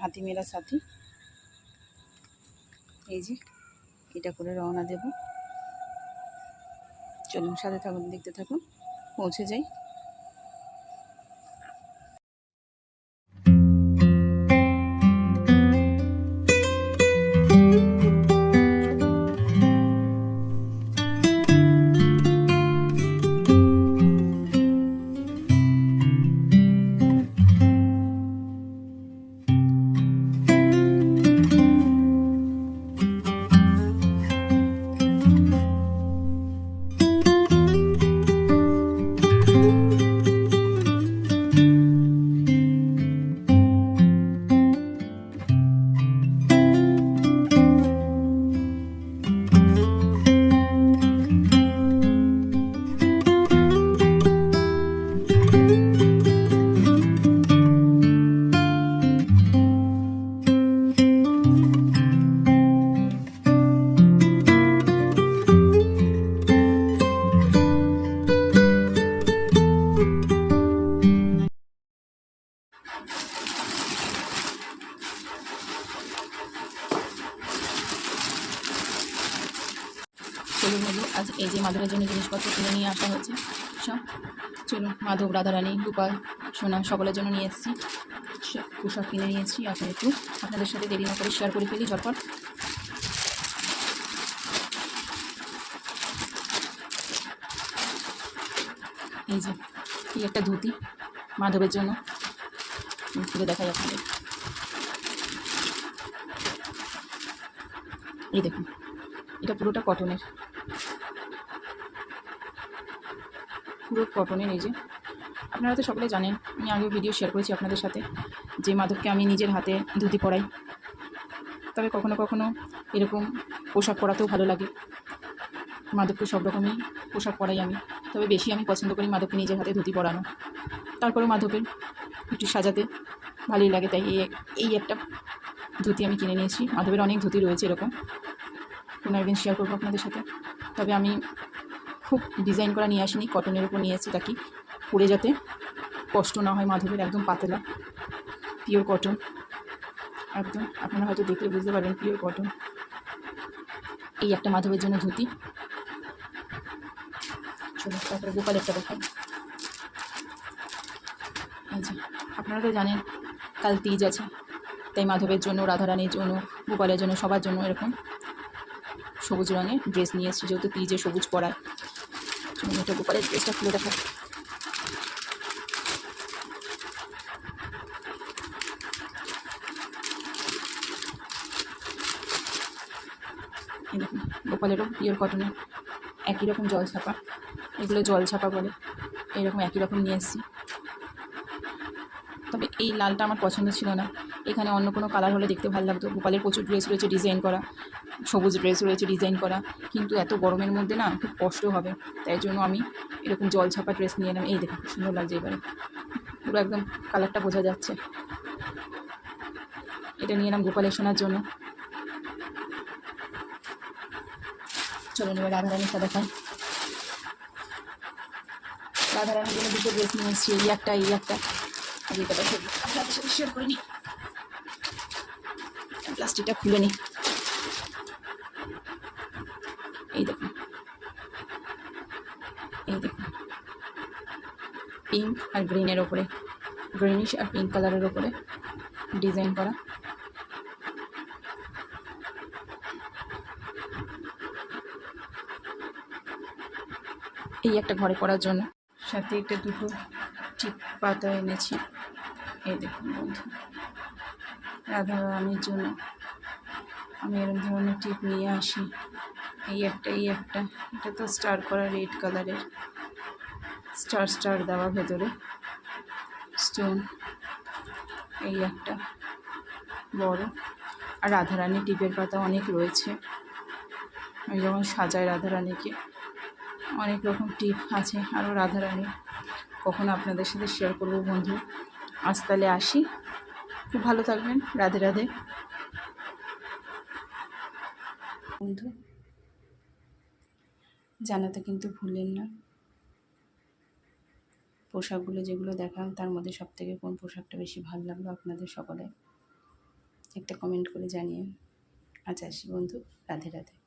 হাতি মেরা সাথী। এই যে এটা করে রওনা দেব। চলুন সাথে থাকুন, দেখতে থাকুন, পৌঁছে যাই। চলুন হলো আজ এই যে মাধবের জন্য জিনিসপত্র কিনে নিয়ে আসা হয়েছে সব। চলুন, মাধব, রাধারানী, গোপাল, সোনা সকলের জন্য নিয়ে এসেছি, পোশাক কিনে নিয়েছি। এখন একটু আপনাদের সাথে দেরি না করে শেয়ার করে ফেলি ঝটপট। এই যে এই একটা ধুতি মাধবের জন্য, খুলে দেখাই আপনাদের। এই দেখুন, এটা পুরোটা কটনের, পুরো কটনের। এই যে আপনারা তো সকলে জানেন, আমি আগেও ভিডিও শেয়ার করেছি আপনাদের সাথে যে মাধবকে আমি নিজের হাতে ধুতি পরাই। তবে কখনো কখনো এরকম পোশাক পরাতেও ভালো লাগে। মাধবকে সব রকমই পোশাক পরাই আমি, তবে বেশি আমি পছন্দ করি মাধবকে নিজের হাতে ধুতি পরানো। তারপরে মাধবের একটু সাজাতে ভালোই লাগে, তাই এই একটা ধুতি আমি কিনে নিয়েছি। মাধবের অনেক ধুতি রয়েছে এরকম, কোনো একদিন শেয়ার করবো আপনাদের সাথে। তবে আমি খুব ডিজাইন করা নিয়ে আসিনি, কটনের উপর নিয়েছি, তাকে পরে যাতে কষ্ট না হয়। মাধবের একদম পাতলা পিওর কটন, একদম আপনারা হয়তো দেখলে বুঝতে পারবেন পিওর কটন। এই একটা মাধবের জন্য ধুতি। চলো তারপরে গোপালেরটা দেখাই। এই যে আপনারা তো জানেন কাল তিজ আছে, তাই মাধবের জন্য, রাধারানীর জন্য, গোপালের জন্য, সবার জন্য এরকম সবুজ রঙের ড্রেস নিয়ে এসেছি, যেহেতু তিজে সবুজ পরায়। এটা গোপালের ড্রেসটা খুলে দেখা। এই দেখুন, গোপালেরও পিওর কটনের একই রকম জল ছাপা, এগুলো জল ছাপা বলে, এইরকম একই রকম নিয়ে এসেছি। তবে এই লালটা আমার পছন্দ ছিল না, এখানে অন্য কোনো কালার হলে দেখতে ভালো লাগতো। গোপালের প্রচুর ড্রেস রয়েছে ডিজাইন করা, সবুজ ড্রেস রয়েছে ডিজাইন করা, কিন্তু এত গরমের মধ্যে না খুব কষ্ট হবে, তাই জন্য আমি এরকম জল ছাপা ড্রেস নিয়ে এলাম। এই দেখুন, খুব সুন্দর লাগছে, এবারে পুরো একদম কালারটা বোঝা যাচ্ছে। এটা নিয়ে এলাম গোপালের সোনার জন্য। চলুন এবার রাধারানীটা দেখাই। রাধারানীর জন্য দুটো ড্রেস নিয়ে এসেছি, এই একটা আর এটা ছবি আপনাদের সাথে শেয়ার করে নিই। প্লাস্টিকটা খুলে নিই। এই দেখুন, এই দেখুন, পিঙ্ক আর গ্রিনের ওপরে, গ্রিনিশ আর পিঙ্ক কালারের ওপরে ডিজাইন করা। এই একটা ঘরে পরার জন্য, সাথে একটা দুটো টিপ পাতা এনেছি। এই দেখুন বন্ধু, রাধারানীর জন্য আমি এরকম ধরনের টিপ নিয়ে আসি। এই একটা এটা তো স্টার করা রেড কালারের, স্টার দেওয়া ভেতরে স্টোন। এই একটা বড়, আর রাধারানী টিপের পাতা অনেক রয়েছে। আমি যখন সাজাই রাধারানীকে, অনেক রকম টিপ আছে আরও রাধারানী, কখনো আপনাদের সাথে শেয়ার করবো বন্ধু। আজ তাহলে আসি, খুব ভালো থাকবেন, রাধে রাধে বন্ধু। জানাতে কিন্তু ভুলেন না পোশাকগুলো যেগুলো দেখান তার মধ্যে সবথেকে কোন পোশাকটা বেশি ভালো লাগলো আপনাদের সকলে। একটা কমেন্ট করে জানিয়ে। আজ আসি বন্ধু, রাধে রাধে।